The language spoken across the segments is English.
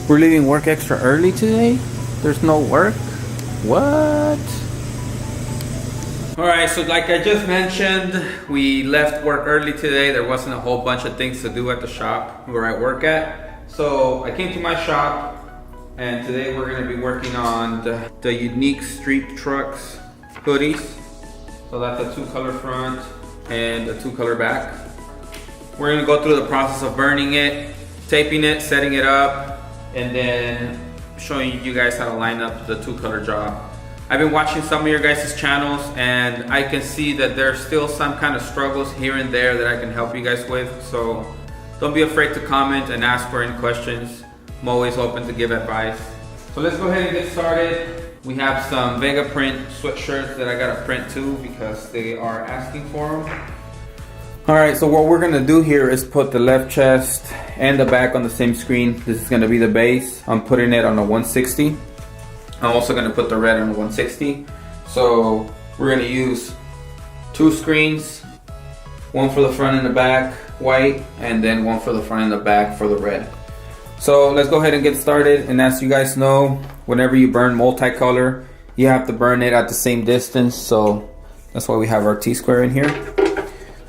We're leaving work extra early today? There's no work? What? Alright, so like I just mentioned, we left work early today. There wasn't a whole bunch of things to do at the shop where I work at. So I came to my shop, and today we're going to be working on the Unique Street Trucks hoodies. So that's a 2-color front and a 2-color back. We're going to go through the process of burning it, taping it, setting it up, and then showing you guys how to line up the 2-color job. I've been watching some of your guys' channels, and I can see that there's still some kind of struggles here and there that I can help you guys with. So don't be afraid to comment and ask for any questions. I'm always open to give advice. So let's go ahead and get started. We have some Vega print sweatshirts that I gotta print too because they are asking for them. Alright, so what we're gonna do here is put the left chest and the back on the same screen. This is gonna be the base. I'm putting it on a 160. I'm also gonna put the red on a 160. So we're gonna use 2 screens, one for the front and the back, white, and then one for the front and the back for the red. So let's go ahead and get started. And as you guys know, whenever you burn multicolor, you have to burn it at the same distance. So that's why we have our T-square in here.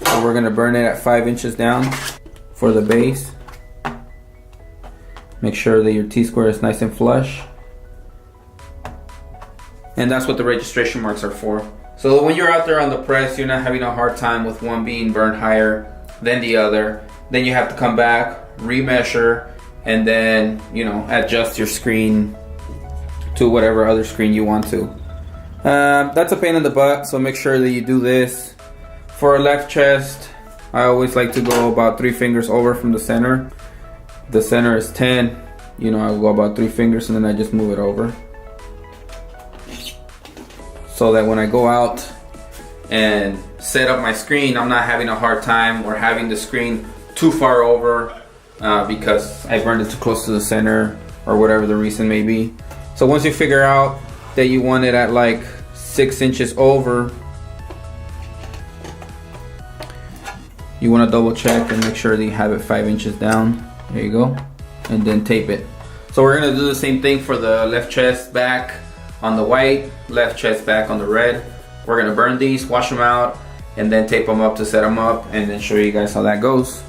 So we're gonna burn it at 5 inches down for the base. Make sure that your T-square is nice and flush. And that's what the registration marks are for. So when you're out there on the press, you're not having a hard time with one being burned higher than the other. Then you have to come back, remeasure, and then, you know, adjust your screen to whatever other screen you want to. That's a pain in the butt, so make sure that you do this. For a left chest, I always like to go about 3 fingers over from the center. The center is 10. You know, I'll go about 3 fingers and then I just move it over. So that when I go out and set up my screen, I'm not having a hard time or having the screen too far over because I burned it too close to the center or whatever the reason may be. So once you figure out that you want it at like 6 inches over, you want to double check and make sure that you have it 5 inches down. There you go. And then tape it. So we're going to do the same thing for the left chest back on the white, left chest back on the red. We're gonna burn these, wash them out, and then tape them up to set them up, and then show you guys how that goes.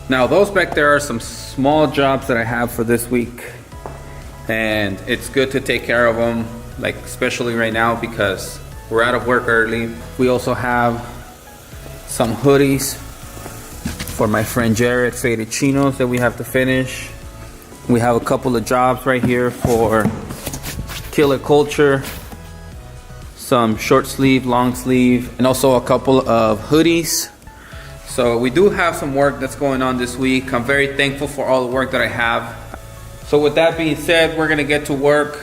Now those back there are some small jobs that I have for this week, and it's good to take care of them, like especially right now because we're out of work early. We also have some hoodies for my friend Jared, faded chinos that we have to finish. We have a couple of jobs right here for Killer Culture, some short sleeve, long sleeve, and also a couple of hoodies. So we do have some work that's going on this week. I'm very thankful for all the work that I have. So with that being said, we're gonna get to work.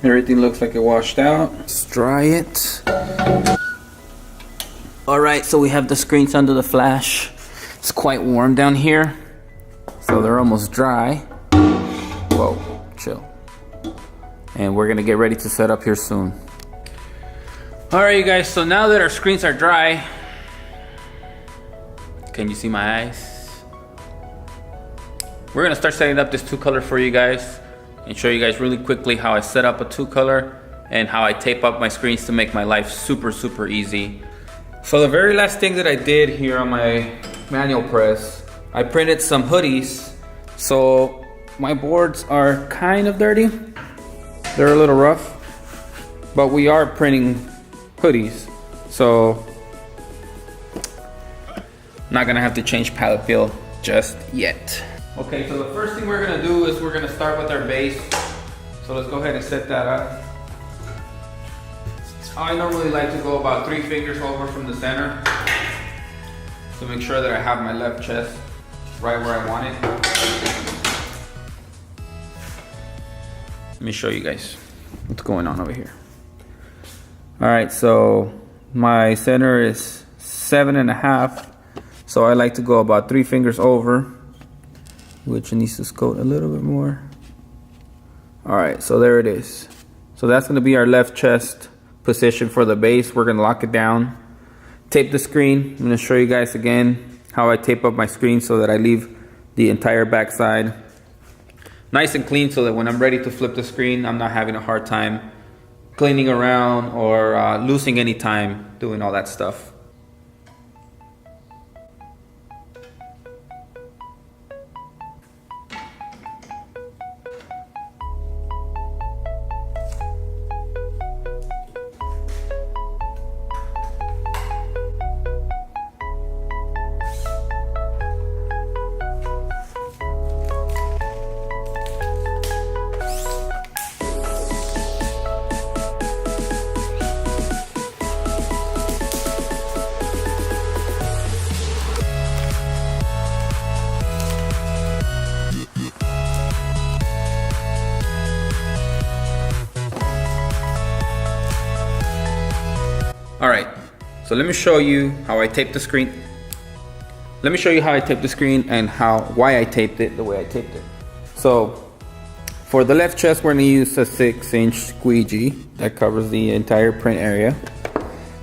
Everything looks like it washed out. Let's dry it. All right, so we have the screens under the flash. It's quite warm down here. So they're almost dry. Whoa, chill. And we're gonna get ready to set up here soon. All right, you guys, so now that our screens are dry, can you see my eyes? We're gonna start setting up this 2-color for you guys and show you guys really quickly how I set up a 2-color and how I tape up my screens to make my life super easy. So the very last thing that I did here on my manual press I printed some hoodies, so my boards are kind of dirty. They're a little rough, but we are printing hoodies, so not gonna have to change pallet feel just yet. Okay, so the first thing we're gonna do is we're gonna start with our base. So let's go ahead and set that up. I normally like to go about 3 fingers over from the center to make sure that I have my left chest right where I want it. Let me show you guys what's going on over here. All right, so my center is 7.5. So I like to go about 3 fingers over, which needs to scoot a little bit more. All right, so there it is. So that's gonna be our left chest position for the base. We're gonna lock it down, tape the screen. I'm gonna show you guys again how I tape up my screen so that I leave the entire backside nice and clean, so that when I'm ready to flip the screen, I'm not having a hard time cleaning around or losing any time doing all that stuff. All right, so let me show you how I taped the screen. Let me show you how I taped the screen and why I taped it the way I taped it. So for the left chest, we're gonna use a 6-inch squeegee that covers the entire print area.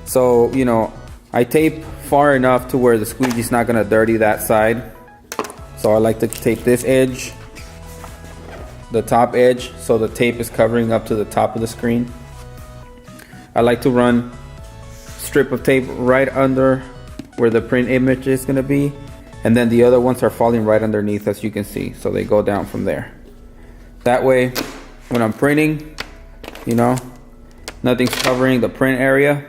So, you know, I tape far enough to where the squeegee's not gonna dirty that side. So I like to tape this edge, the top edge, so the tape is covering up to the top of the screen. I like to run strip of tape right under where the print image is going to be, and then the other ones are falling right underneath, as you can see, so they go down from there. That way when I'm printing, you know, nothing's covering the print area.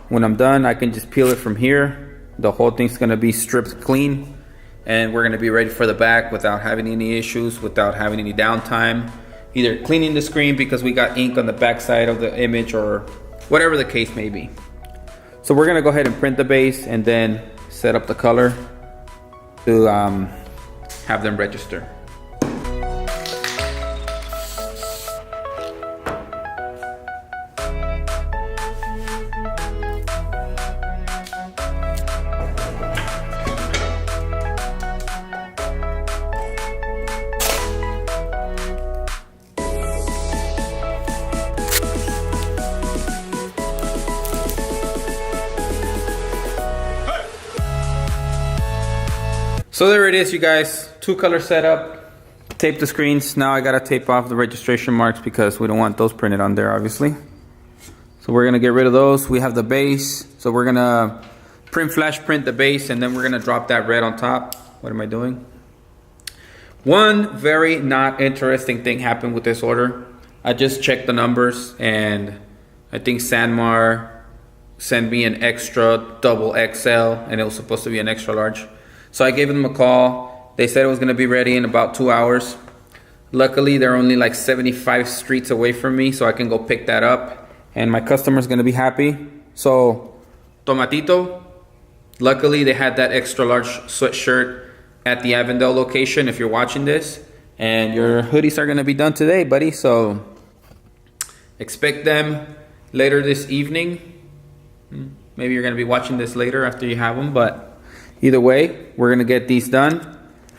When I'm done, I can just peel it from here. The whole thing's going to be stripped clean, and we're going to be ready for the back without having any issues, without having any downtime, either cleaning the screen because we got ink on the back side of the image or whatever the case may be. So we're gonna go ahead and print the base and then set up the color to have them register. So there it is, you guys. 2-color setup. Tape the screens. Now I gotta tape off the registration marks because we don't want those printed on there, obviously. So we're gonna get rid of those. We have the base. So we're gonna flash print the base, and then we're gonna drop that red on top. What am I doing? One very not interesting thing happened with this order. I just checked the numbers, and I think Sanmar sent me an extra double XL, and it was supposed to be an extra large. So I gave them a call. They said it was gonna be ready in about 2 hours. Luckily, they're only like 75 streets away from me, so I can go pick that up, and my customer's gonna be happy. So, Tomatito, luckily they had that extra large sweatshirt at the Avondale location if you're watching this, and your hoodies are gonna be done today, buddy. So, expect them later this evening. Maybe you're gonna be watching this later after you have them, but either way, we're gonna get these done.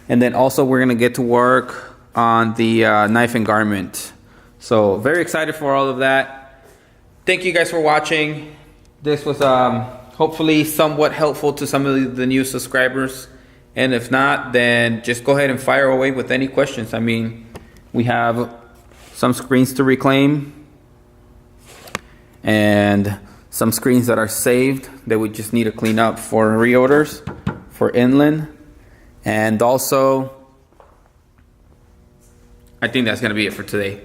And then also we're gonna get to work on the knife and garment. So very excited for all of that. Thank you guys for watching. This was hopefully somewhat helpful to some of the new subscribers. And if not, then just go ahead and fire away with any questions. I mean, we have some screens to reclaim and some screens that are saved that we just need to clean up for reorders, for inland. And also, I think that's gonna be it for today.